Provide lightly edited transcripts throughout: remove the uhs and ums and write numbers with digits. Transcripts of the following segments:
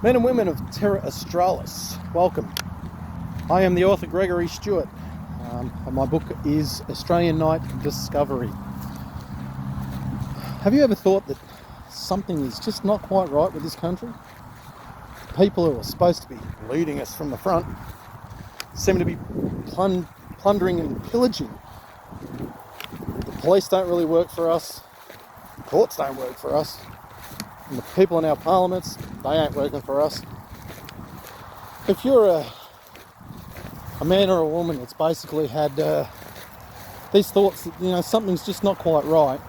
Men and women of Terra Australis, welcome. I am the author Gregory Stewarts, and my book is Australian Night Discovery. Have you ever thought that something is just not quite right with this country? People who are supposed to be leading us from the front seem to be plundering and pillaging. The police don't really work for us, the courts don't work for us, and the people in our parliaments, they ain't working for us. If you're a man or a woman that's basically had these thoughts that something's just not quite right,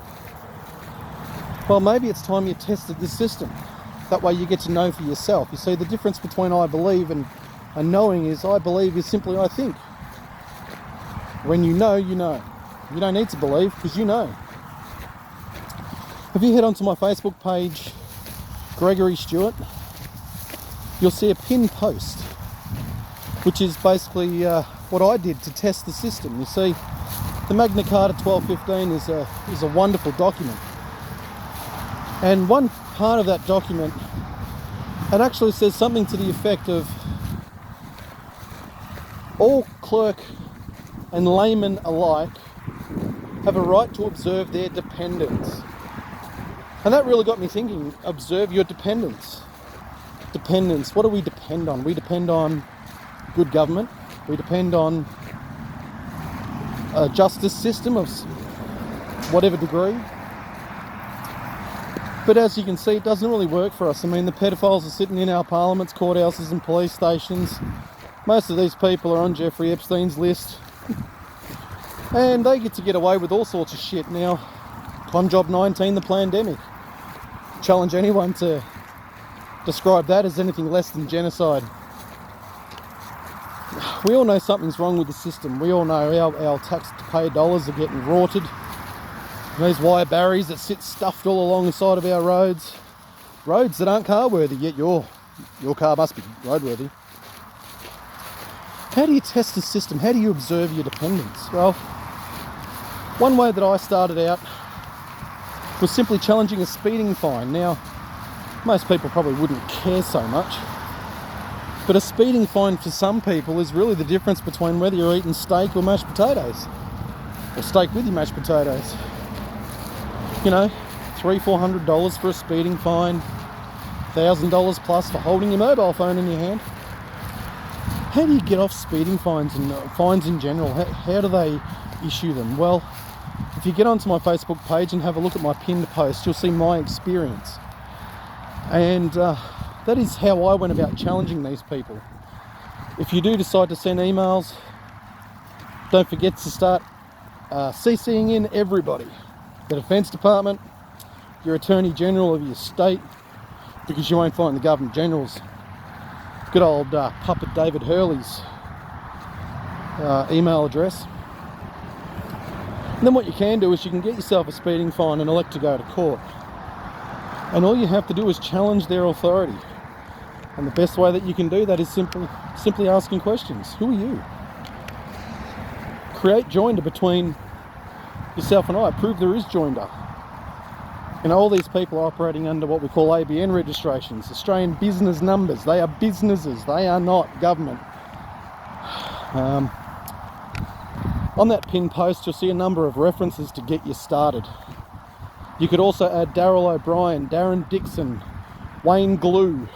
well, maybe it's time you tested the system. That way you get to know for yourself. You see, the difference between I believe and knowing is I believe is simply I think. When you know, you know. You don't need to believe because you know. If you head onto my Facebook page, Gregory Stewart, you'll see a pinned post, which is basically what I did to test the system. You see, the Magna Carta 1215 is a wonderful document. And one part of that document, it actually says something to the effect of all clerk and laymen alike have a right to observe their dependents. And that really got me thinking, observe your dependents. Dependents, what do we depend on? We depend on good government. We depend on a justice system of whatever degree. But as you can see, it doesn't really work for us. I mean, the pedophiles are sitting in our parliaments, courthouses and police stations. Most of these people are on Jeffrey Epstein's list. And they get to get away with all sorts of shit. Now, Con Job 19, the pandemic. Challenge anyone to describe that as anything less than genocide. We all know something's wrong with the system. We all know our taxpayer dollars are getting rorted. These wire barriers that sit stuffed all along the side of our roads. Roads that aren't car worthy, yet your car must be roadworthy. How do you test the system? How do you observe your dependents? Well, one way that I started out was simply challenging a speeding fine. Now, most people probably wouldn't care so much, but a speeding fine for some people is really the difference between whether you're eating steak or mashed potatoes, or steak with your mashed potatoes. $300-400 for a speeding fine, $1,000 plus for holding your mobile phone in your hand. How do you get off speeding fines and fines in general? How do they issue them? Well, if you get onto my Facebook page and have a look at my pinned post, you'll see my experience. And that is how I went about challenging these people. If you do decide to send emails, don't forget to start CCing in everybody. The Defence Department, your Attorney General of your state, because you won't find the Governor General's good old puppet David Hurley's email address. And then what you can do is you can get yourself a speeding fine and elect to go to court. And all you have to do is challenge their authority. And the best way that you can do that is simply asking questions. Who are you? Create joinder between yourself and I. Prove there is joinder. All these people are operating under what we call ABN registrations, Australian business numbers. They are businesses, they are not government. On that pinned post, you'll see a number of references to get you started. You could also add Daryl O'Brien, Darren Dixon, Wayne Glue,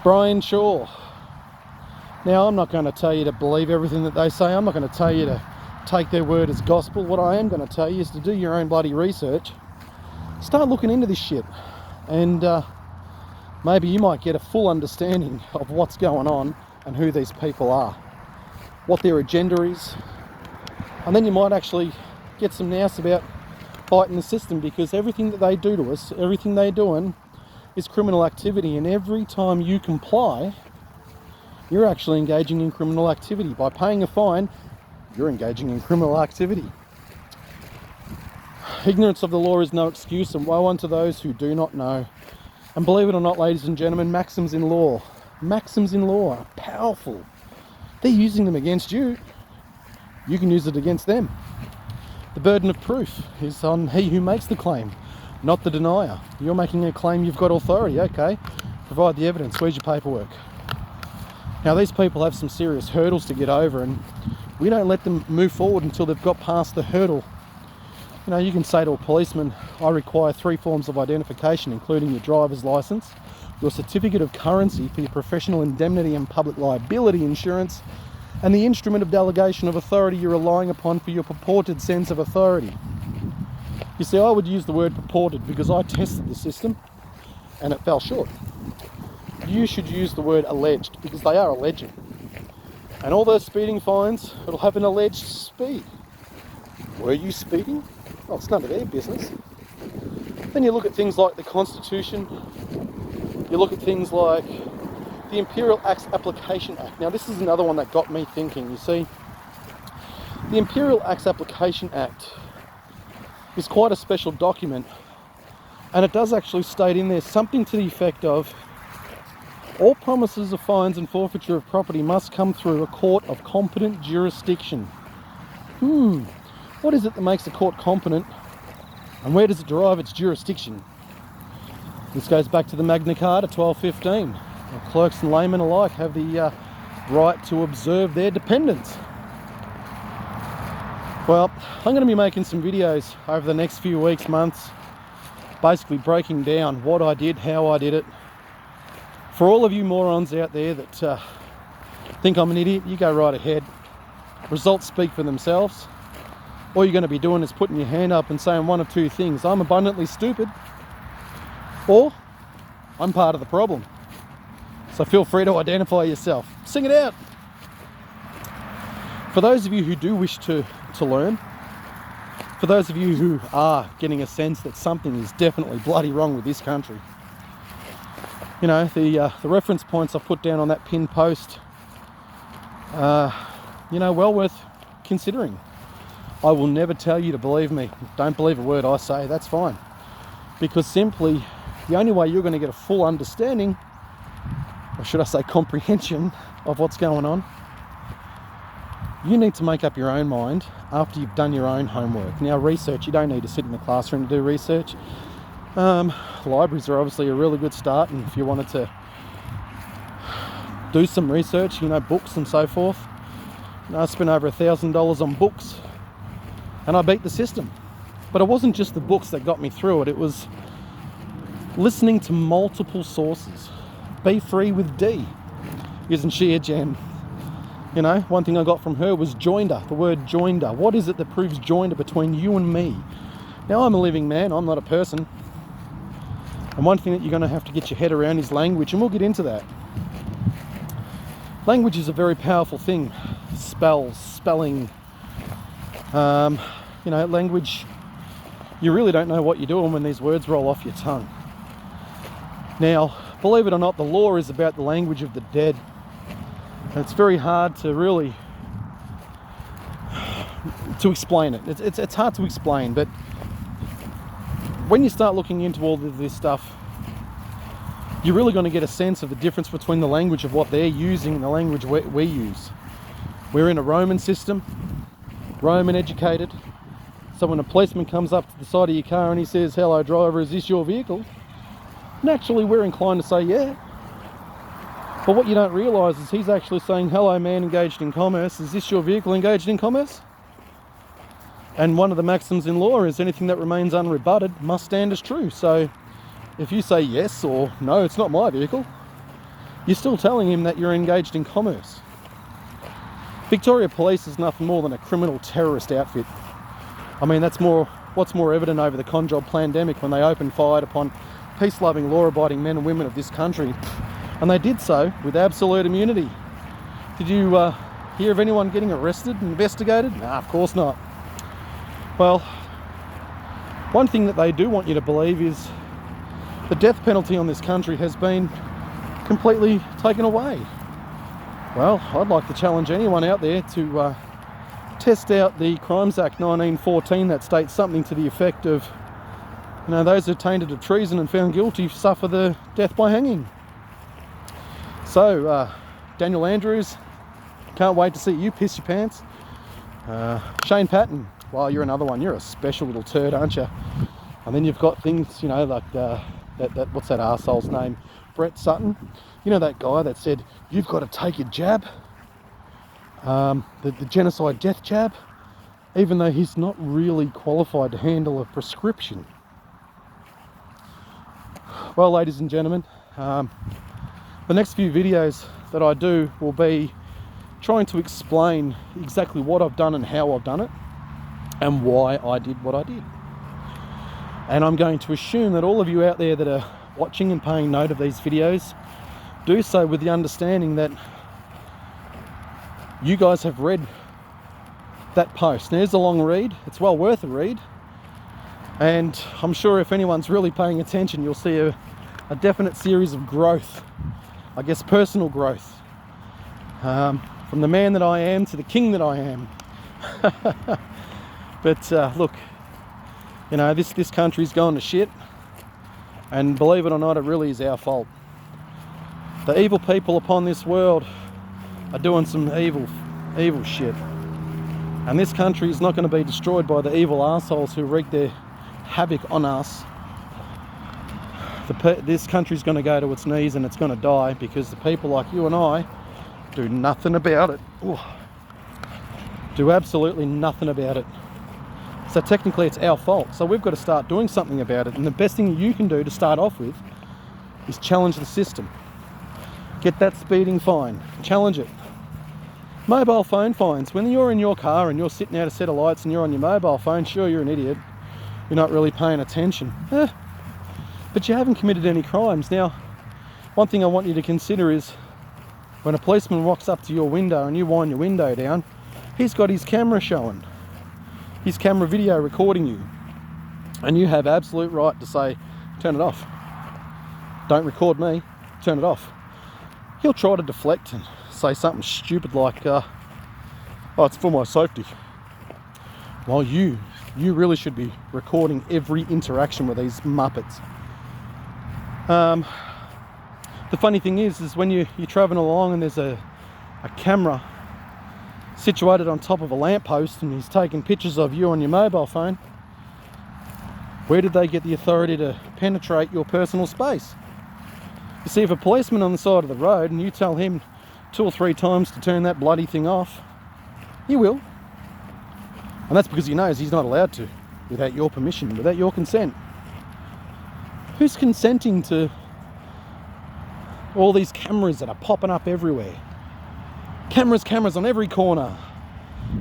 Brian Shaw. Now, I'm not going to tell you to believe everything that they say. I'm not going to tell you to take their word as gospel. What I am going to tell you is to do your own bloody research. Start looking into this shit, and maybe you might get a full understanding of what's going on and who these people are, what their agenda is, and then you might actually get some nous about fighting the system, because everything that they do to us, everything they're doing is criminal activity, and every time you comply, you're actually engaging in criminal activity. By paying a fine, you're engaging in criminal activity. Ignorance of the law is no excuse, and woe unto those who do not know. And believe it or not, ladies and gentlemen, maxims in law are powerful. They're using them against you. You can use it against them. The burden of proof is on he who makes the claim, not the denier. You're making a claim, you've got authority, okay. Provide the evidence. Where's your paperwork? Now, these people have some serious hurdles to get over, and we don't let them move forward until they've got past the hurdle. You know, you can say to a policeman, I require 3 forms of identification, including your driver's license, your certificate of currency for your professional indemnity and public liability insurance, and the instrument of delegation of authority you're relying upon for your purported sense of authority. You see, I would use the word purported because I tested the system and it fell short. You should use the word alleged because they are alleging. And all those speeding fines, it'll have an alleged speed. Were you speeding? Well, it's none of their business. Then you look at things like the Constitution, you look at things like the Imperial Acts Application Act. Now, this is another one that got me thinking. You see, the Imperial Acts Application Act is quite a special document, and it does actually state in there something to the effect of all promises of fines and forfeiture of property must come through a court of competent jurisdiction. What is it that makes a court competent, and where does it derive its jurisdiction? This goes back to the Magna Carta 1215. Clerks and laymen alike have the right to observe their dependents. Well, I'm going to be making some videos over the next few weeks, months, basically breaking down what I did, how I did it. For all of you morons out there that think I'm an idiot, you go right ahead. Results speak for themselves. All you're going to be doing is putting your hand up and saying one of two things. I'm abundantly stupid, or I'm part of the problem. So feel free to identify yourself. Sing it out. For those of you who do wish to learn, for those of you who are getting a sense that something is definitely bloody wrong with this country, you know, the reference points I put down on that pinned post, you know, well worth considering. I will never tell you to believe me. Don't believe a word I say, that's fine. Because simply, the only way you're going to get a full understanding, or should I say comprehension, of what's going on, you need to make up your own mind after you've done your own homework. Now, research, you don't need to sit in the classroom to do research. Libraries are obviously a really good start, and if you wanted to do some research, you know, books and so forth. You know, I spent over $1,000 on books and I beat the system. But it wasn't just the books that got me through it, it was listening to multiple sources. Be free with D. Isn't she a gem? You know, one thing I got from her was joinder, the word joinder. What is it that proves joinder between you and me? Now, I'm a living man, I'm not a person. And one thing that you're going to have to get your head around is language, and we'll get into that. Language is a very powerful thing. Spelling. You know, language, you really don't know what you're doing when these words roll off your tongue. Now, believe it or not, the law is about the language of the dead. And it's very hard to really explain it. It's hard to explain, but when you start looking into all of this stuff, you're really going to get a sense of the difference between the language of what they're using and the language we use. We're in a Roman system, Roman educated. So when a policeman comes up to the side of your car and he says, "Hello driver, is this your vehicle?" Naturally, we're inclined to say, yeah. But what you don't realise is he's actually saying, "Hello man engaged in commerce, is this your vehicle engaged in commerce?" And one of the maxims in law is anything that remains unrebutted must stand as true. So if you say yes or no, it's not my vehicle, you're still telling him that you're engaged in commerce. Victoria Police is nothing more than a criminal terrorist outfit. I mean, that's what's more evident over the con job pandemic when they opened fire upon peace-loving, law-abiding men and women of this country. And they did so with absolute immunity. Did you hear of anyone getting arrested and investigated? Nah, of course not. Well, one thing that they do want you to believe is the death penalty on this country has been completely taken away. Well, I'd like to challenge anyone out there to test out the Crimes Act 1914 that states something to the effect of, you know, those who are tainted of treason and found guilty suffer the death by hanging. So, Daniel Andrews, can't wait to see you piss your pants. Shane Patton, well, you're another one. You're a special little turd, aren't you? And then you've got things, you know, like what's that arsehole's name? Brett Sutton. You know that guy that said, you've got to take your jab? The genocide death jab? Even though he's not really qualified to handle a prescription. Well, ladies and gentlemen, the next few videos that I do will be trying to explain exactly what I've done and how I've done it and why I did what I did. And I'm going to assume that all of you out there that are watching and paying note of these videos do so with the understanding that you guys have read that post. Now, it's a long read, it's well worth a read, and I'm sure if anyone's really paying attention, you'll see a definite series of growth, I guess personal growth, from the man that I am to the king that I am. But look, you know, this country's gone to shit, and believe it or not, it really is our fault. The evil people upon this world are doing some evil shit, and this country is not going to be destroyed by the evil assholes who wreak their havoc on us. This country's going to go to its knees and it's going to die because the people like you and I do nothing about it. Ooh. Do absolutely nothing about it. So technically it's our fault. So we've got to start doing something about it. And the best thing you can do to start off with is challenge the system. Get that speeding fine. Challenge it. Mobile phone fines. When you're in your car and you're sitting out a set of lights and you're on your mobile phone, sure, you're an idiot. You're not really paying attention. But you haven't committed any crimes. Now, one thing I want you to consider is when a policeman walks up to your window and you wind your window down, he's got his camera showing. His camera video recording you. And you have absolute right to say, turn it off. Don't record me, turn it off. He'll try to deflect and say something stupid like, oh, it's for my safety. While you really should be recording every interaction with these muppets. The funny thing is when you're traveling along and there's a camera situated on top of a lamppost and he's taking pictures of you on your mobile phone, where did they get the authority to penetrate your personal space? You see, if a policeman on the side of the road and you tell him 2 or 3 times to turn that bloody thing off, he will. And that's because he knows he's not allowed to, without your permission, without your consent. Who's consenting to all these cameras that are popping up everywhere? Cameras on every corner.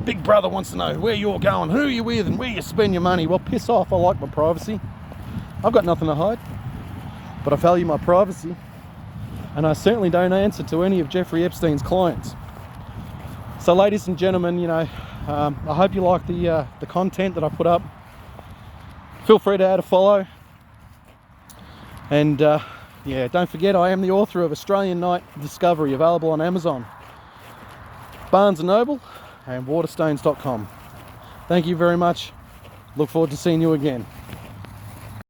Big brother wants to know where you're going, who you're with, and where you spend your money. Well, piss off, I like my privacy. I've got nothing to hide, but I value my privacy. And I certainly don't answer to any of Jeffrey Epstein's clients. So ladies and gentlemen, you know, I hope you like the content that I put up. Feel free to add a follow. And yeah, don't forget, I am the author of Australian Night Discovery, available on Amazon, Barnes & Noble and Waterstones.com. Thank you very much. Look forward to seeing you again.